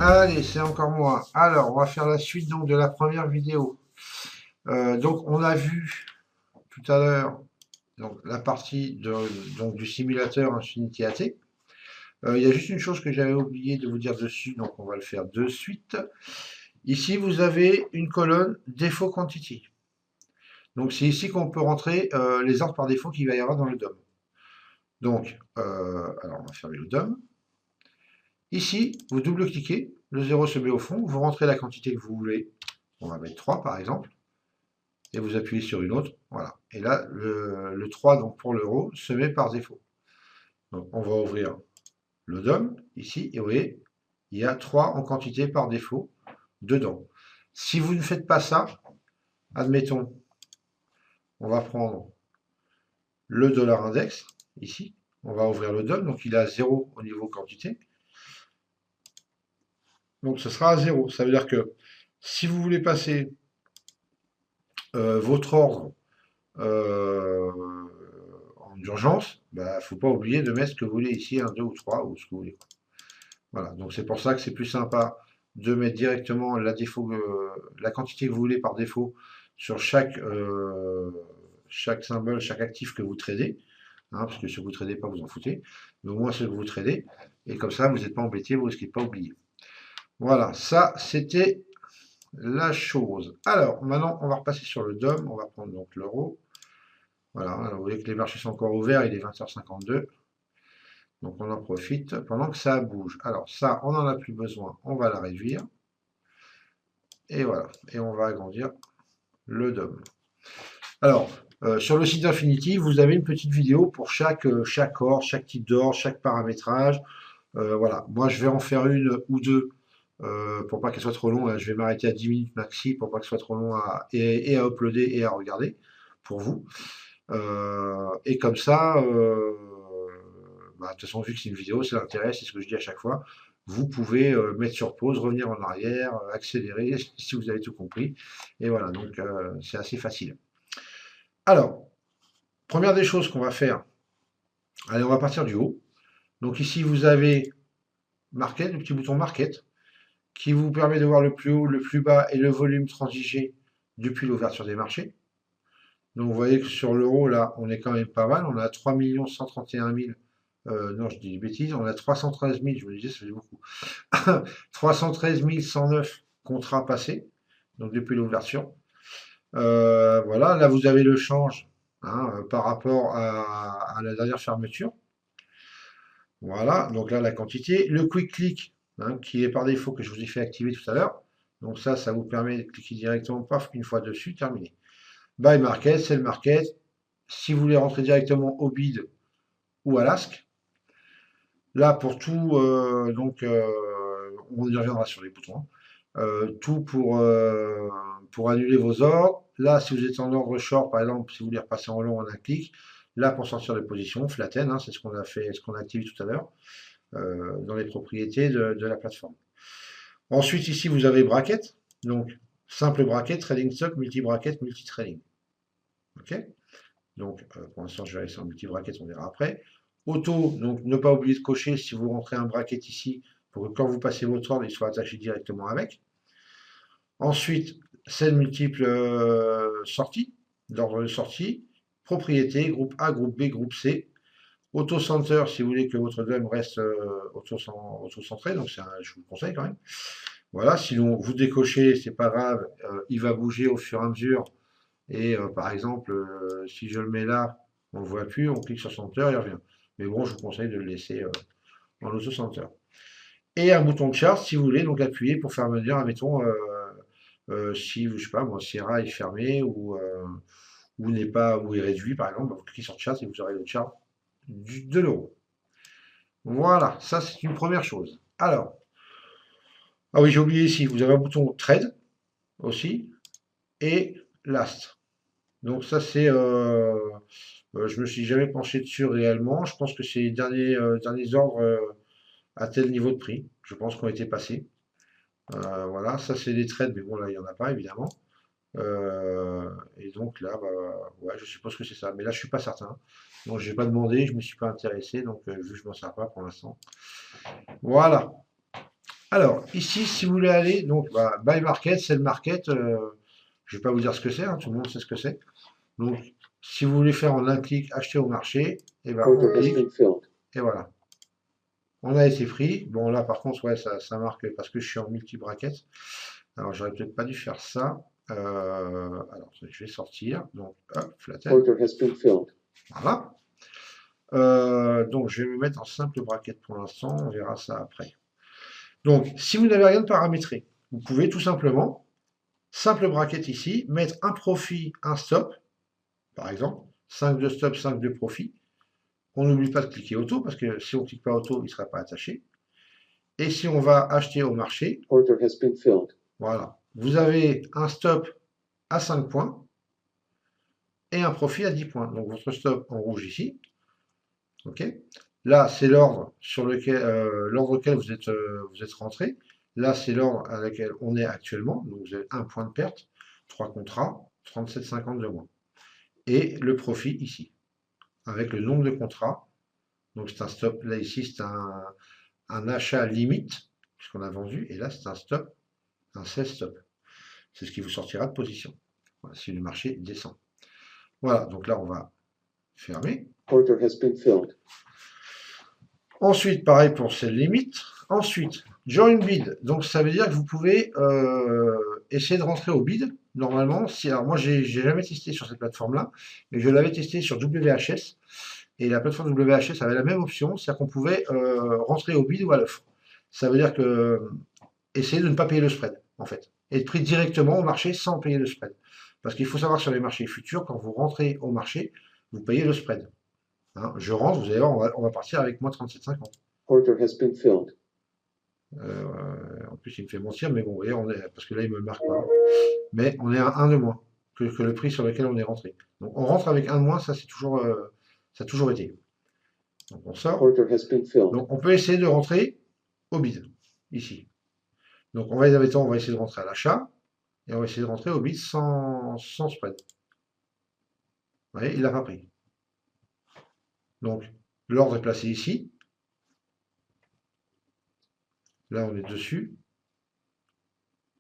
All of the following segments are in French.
Allez, c'est encore moi. Alors, on va faire la suite donc de la première vidéo. Donc, on a vu tout à l'heure donc la partie donc du simulateur Infinity AT. Il y a juste une chose que j'avais oublié de vous dire dessus, donc on va le faire de suite. Ici, vous avez une colonne défaut quantity. Donc, c'est ici qu'on peut rentrer les ordres par défaut qu'il va y avoir dans le DOM. Donc, alors on va fermer le DOM. Ici, vous double-cliquez, le 0 se met au fond, vous rentrez la quantité que vous voulez. On va mettre 3 par exemple. Et vous appuyez sur une autre, voilà. Et là, le 3 donc pour l'euro se met par défaut. Donc on va ouvrir le DOM ici, et vous voyez, il y a 3 en quantité par défaut dedans. Si vous ne faites pas ça, admettons, on va prendre le dollar index, ici, on va ouvrir le DOM, donc il est à 0 au niveau quantité. Donc ce sera à 0. Ça veut dire que si vous voulez passer votre ordre en urgence, il ne faut pas oublier de mettre ce que vous voulez ici, un 2 ou 3 ou ce que vous voulez. Voilà, donc c'est pour ça que c'est plus sympa de mettre directement la quantité que vous voulez par défaut sur chaque symbole, chaque actif que vous tradez, parce que si vous ne tradez pas, vous en foutez, mais au moins ce que vous tradez, et comme ça, vous n'êtes pas embêté, vous risquez de pas oublier. Voilà, ça c'était la chose. Alors, maintenant, on va repasser sur le DOM, on va prendre donc l'euro. Voilà, alors, vous voyez que les marchés sont encore ouverts, il est 20h52. Donc on en profite pendant que ça bouge. Alors ça, on n'en a plus besoin, on va la réduire. Et voilà, et on va agrandir le DOM. Alors, sur le site d'Infinity, vous avez une petite vidéo pour chaque ordre, chaque type d'ordre, chaque paramétrage. Voilà, moi je vais en faire une ou deux pour pas qu'elle soit trop longue. Hein. Je vais m'arrêter à 10 minutes maxi pour pas que ce soit trop long et à uploader et à regarder pour vous. Et comme ça, de toute façon, vu que c'est une vidéo, c'est l'intérêt, c'est ce que je dis à chaque fois. Vous pouvez mettre sur pause, revenir en arrière, accélérer si vous avez tout compris. Et voilà, donc c'est assez facile. Alors, première des choses qu'on va faire, allez, on va partir du haut. Donc ici, vous avez Market, le petit bouton Market, qui vous permet de voir le plus haut, le plus bas et le volume transigé depuis l'ouverture des marchés. Donc vous voyez que sur l'euro, là, on est quand même pas mal. On a 3 131 000. Non, je dis des bêtises. On a 313 000, je me disais, ça fait beaucoup. 313 109 contrats passés, donc depuis l'ouverture. Voilà, là vous avez le change par rapport à la dernière fermeture. Voilà, donc là la quantité. Le quick click, qui est par défaut que je vous ai fait activer tout à l'heure. Donc ça vous permet de cliquer directement, paf, une fois dessus, terminé. Buy market, sell market. Si vous voulez rentrer directement au bid ou à l'ask, là pour tout, on y reviendra sur les boutons. Tout pour annuler vos ordres. Là, si vous êtes en ordre short, par exemple, si vous voulez repasser en long, on a un clic. Là, pour sortir de position, flatten, c'est ce qu'on a fait, ce qu'on a activé tout à l'heure dans les propriétés de la plateforme. Ensuite, ici, vous avez bracket. Donc, simple bracket, trading stock, multi-bracket, multi-trading. OK? Donc, pour l'instant, je vais aller sur multi-bracket, on verra après. Auto, donc ne pas oublier de cocher si vous rentrez un bracket ici, pour que quand vous passez votre ordre, il soit attaché directement avec. Ensuite, scène multiple sortie, d'ordre de sortie, propriété, groupe A, groupe B, groupe C, auto-center si vous voulez que votre DOM reste auto-centré, donc je vous le conseille quand même. Voilà, sinon vous décochez, c'est pas grave, il va bouger au fur et à mesure. Et par exemple, si je le mets là, on ne le voit plus, on clique sur center, il revient. Mais bon, je vous conseille de le laisser en auto-center. Et un bouton de chart si vous voulez, donc appuyer pour faire venir, admettons, si, je sais pas, moi, Sierra est fermé ou n'est pas, ou est réduit, par exemple, vous cliquez sur chart et vous aurez le chart de l'euro. Voilà, ça c'est une première chose. Alors, ah oui, j'ai oublié ici, vous avez un bouton trade aussi et last. Donc ça c'est, je me suis jamais penché dessus réellement. Je pense que c'est les derniers ordres à tel niveau de prix. Je pense qu'on a été passés. Voilà, ça c'est des trades, mais bon là il n'y en a pas évidemment. Et donc là, ouais, je suppose que c'est ça. Mais là, je suis pas certain. Donc, j'ai pas demandé, je me suis pas intéressé. Donc, vu que je m'en sers pas pour l'instant. Voilà. Alors, ici, si vous voulez aller, donc, buy market, c'est le market. Je ne vais pas vous dire ce que c'est, hein, tout le monde sait ce que c'est. Donc, si vous voulez faire en un clic acheter au marché, et ben, on clique, et voilà. On a été pris. Bon, là, par contre, ouais, ça marque parce que je suis en multi-bracket. Alors, j'aurais peut-être pas dû faire ça. Alors, je vais sortir. Donc, hop, flatten. Voilà. Donc, je vais me mettre en simple bracket pour l'instant. On verra ça après. Donc, si vous n'avez rien de paramétré, vous pouvez tout simplement, simple bracket ici, mettre un profit, un stop, par exemple, 5 de stop, 5 de profit. On n'oublie pas de cliquer auto, parce que si on ne clique pas auto, il ne sera pas attaché. Et si on va acheter au marché, voilà, vous avez un stop à 5 points et un profit à 10 points. Donc votre stop en rouge ici. Ok. Là, c'est l'ordre sur lequel, auquel vous êtes rentré. Là, c'est l'ordre à laquelle on est actuellement. Donc vous avez un point de perte, 3 contrats, 37,50 de moins. Et le profit ici, avec le nombre de contrats. Donc c'est un stop, là ici, c'est un achat limite, puisqu'on a vendu. Et là, c'est un stop, un 16 stop. C'est ce qui vous sortira de position. Voilà, si le marché descend. Voilà, donc là, on va fermer. Ensuite, pareil pour celle limite. Ensuite, join bid. Donc, ça veut dire que vous pouvez essayer de rentrer au bid. Normalement, si, alors moi, j'ai jamais testé sur cette plateforme-là, mais je l'avais testé sur WHS. Et la plateforme WHS avait la même option, c'est-à-dire qu'on pouvait rentrer au bid ou à l'offre. Ça veut dire que essayer de ne pas payer le spread, en fait. Et de pris directement au marché sans payer le spread. Parce qu'il faut savoir sur les marchés futurs, quand vous rentrez au marché, vous payez le spread. Hein, je rentre, vous allez voir, on va partir avec moins 37,50. En plus, il me fait mentir, mais bon, vous voyez, parce que là, il me le marque pas. Mais on est à 1 de moins que le prix sur lequel on est rentré. Donc, on rentre avec 1 de moins, ça, c'est toujours, ça a toujours été. Donc, on sort. Donc, on peut essayer de rentrer au bid, ici. Donc, on va essayer de rentrer à l'achat, et on va essayer de rentrer au bid sans spread. Vous voyez, il l'a pas pris. Donc, l'ordre est placé ici. Là, on est dessus.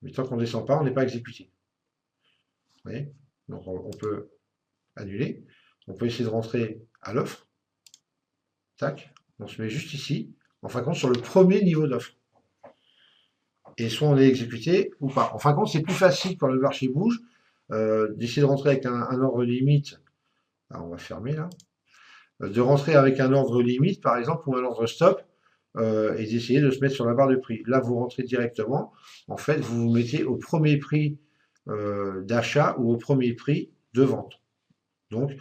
Mais tant qu'on ne descend pas, on n'est pas exécuté. Vous voyez? Donc, on peut annuler. On peut essayer de rentrer à l'offre. Tac. On se met juste ici. En fin de compte, sur le premier niveau d'offre. Et soit on est exécuté ou pas. En fin de compte, c'est plus facile quand le marché bouge d'essayer de rentrer avec un ordre limite. Alors, on va fermer là. De rentrer avec un ordre limite, par exemple, ou un ordre stop, et d'essayer de se mettre sur la barre de prix. Là, vous rentrez directement. En fait, vous vous mettez au premier prix d'achat ou au premier prix de vente. Donc,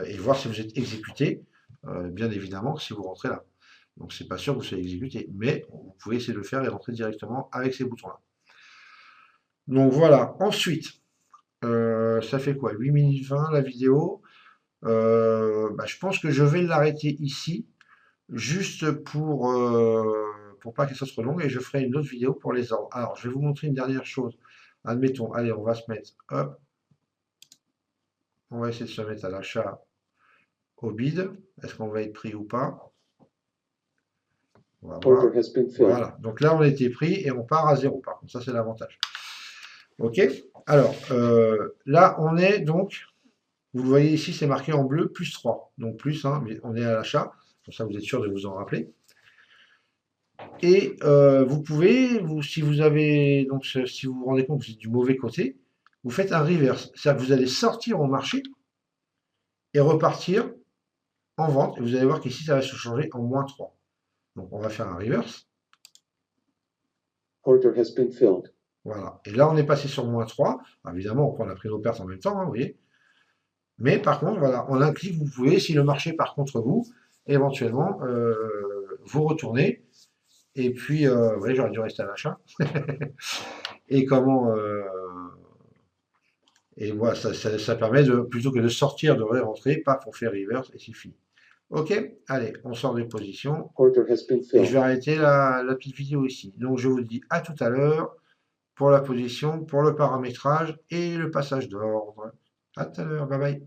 et voir si vous êtes exécuté, bien évidemment, si vous rentrez là. Donc, c'est pas sûr que vous soyez exécuté, mais vous pouvez essayer de le faire et rentrer directement avec ces boutons-là. Donc voilà. Ensuite, ça fait quoi? 8 minutes 20 la vidéo. Je pense que je vais l'arrêter ici, juste pour pas qu'elle soit trop longue, et je ferai une autre vidéo pour les ordres. Alors, je vais vous montrer une dernière chose. Admettons, allez, on va se mettre, hop, on va essayer de se mettre à l'achat au bid. Est-ce qu'on va être pris ou pas? On va voir. Voilà, donc là, on a été pris et on part à 0, par contre, ça, c'est l'avantage. Ok, alors, là, on est donc, vous le voyez ici, c'est marqué en bleu, plus 3. Donc plus, hein, mais on est à l'achat. Comme ça, vous êtes sûr de vous en rappeler. Et vous pouvez, si vous avez, donc si vous vous rendez compte que vous êtes du mauvais côté, vous faites un reverse. C'est-à-dire que vous allez sortir au marché et repartir en vente. Et vous allez voir qu'ici, ça va se changer en moins 3. Donc on va faire un reverse. Voilà. Et là, on est passé sur moins 3. Alors, évidemment, on a pris nos pertes en même temps, hein, vous voyez. Mais par contre, voilà, en un clic, vous pouvez, si le marché part contre vous, éventuellement, vous retournez. Et puis, vous voyez, j'aurais dû rester à l'achat. Et comment... et voilà, ça permet de, plutôt que de sortir, de rentrer, paf, on fait reverse et c'est fini. Ok, allez, on sort des positions. Et je vais arrêter la petite vidéo ici. Donc je vous dis à tout à l'heure pour la position, pour le paramétrage et le passage d'ordre. À tout à l'heure, bye bye.